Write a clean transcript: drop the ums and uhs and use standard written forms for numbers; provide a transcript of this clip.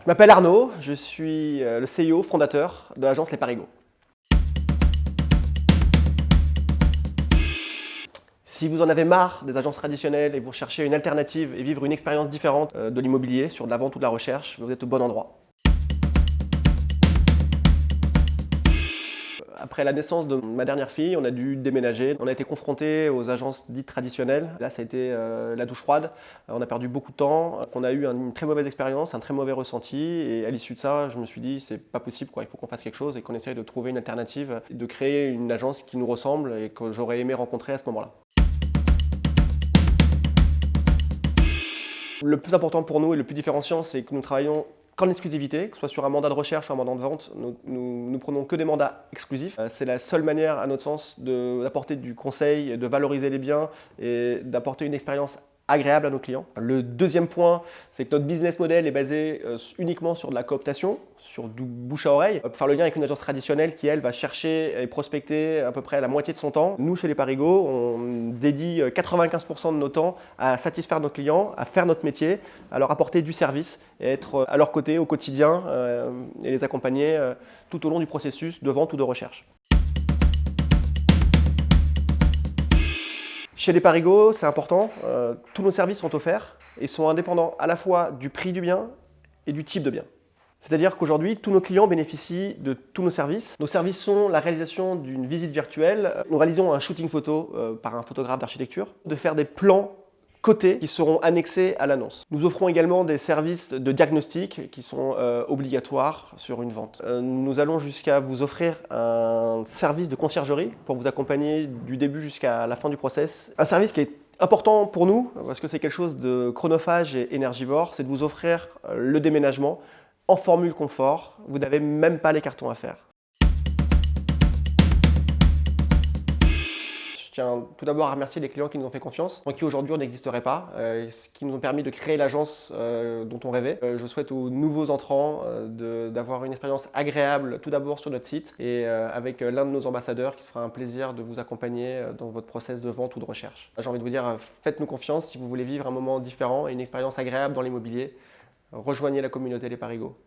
Je m'appelle Arnaud, je suis le CEO fondateur de l'agence Les Parigots. Si vous en avez marre des agences traditionnelles et vous cherchez une alternative et vivre une expérience différente de l'immobilier sur de la vente ou de la recherche, vous êtes au bon endroit. Après la naissance de ma dernière fille, on a dû déménager. On a été confronté aux agences dites traditionnelles. Là, ça a été la douche froide. On a perdu beaucoup de temps. On a eu une très mauvaise expérience, un très mauvais ressenti. Et à l'issue de ça, je me suis dit, c'est pas possible, quoi. Il faut qu'on fasse quelque chose et qu'on essaye de trouver une alternative, de créer une agence qui nous ressemble et que j'aurais aimé rencontrer à ce moment-là. Le plus important pour nous et le plus différenciant, c'est que nous travaillons qu'en exclusivité, que ce soit sur un mandat de recherche ou un mandat de vente, nous prenons que des mandats exclusifs. C'est la seule manière, à notre sens, d'apporter du conseil, de valoriser les biens et d'apporter une expérience agréable à nos clients. Le deuxième point, c'est que notre business model est basé uniquement sur de la cooptation, sur du bouche à oreille, pour faire le lien avec une agence traditionnelle qui, elle, va chercher et prospecter à peu près la moitié de son temps. Nous, chez Les Parigots, on dédie 95% de nos temps à satisfaire nos clients, à faire notre métier, à leur apporter du service et être à leur côté au quotidien et les accompagner tout au long du processus de vente ou de recherche. Chez Les Parigots, c'est important, tous nos services sont offerts et sont indépendants à la fois du prix du bien et du type de bien. C'est-à-dire qu'aujourd'hui, tous nos clients bénéficient de tous nos services. Nos services sont la réalisation d'une visite virtuelle. Nous réalisons un shooting photo par un photographe d'architecture, de faire des plans cotés qui seront annexés à l'annonce. Nous offrons également des services de diagnostic qui sont obligatoires sur une vente. Nous allons jusqu'à vous offrir un service de conciergerie pour vous accompagner du début jusqu'à la fin du process. Un service qui est important pour nous, parce que c'est quelque chose de chronophage et énergivore, c'est de vous offrir le déménagement en formule confort. Vous n'avez même pas les cartons à faire. Je tiens tout d'abord à remercier les clients qui nous ont fait confiance, sans qui aujourd'hui on n'existerait pas, qui nous ont permis de créer l'agence dont on rêvait. Je souhaite aux nouveaux entrants d'avoir une expérience agréable tout d'abord sur notre site et avec l'un de nos ambassadeurs qui se fera un plaisir de vous accompagner dans votre process de vente ou de recherche. J'ai envie de vous dire, faites-nous confiance si vous voulez vivre un moment différent et une expérience agréable dans l'immobilier. Rejoignez la communauté Les Parigots.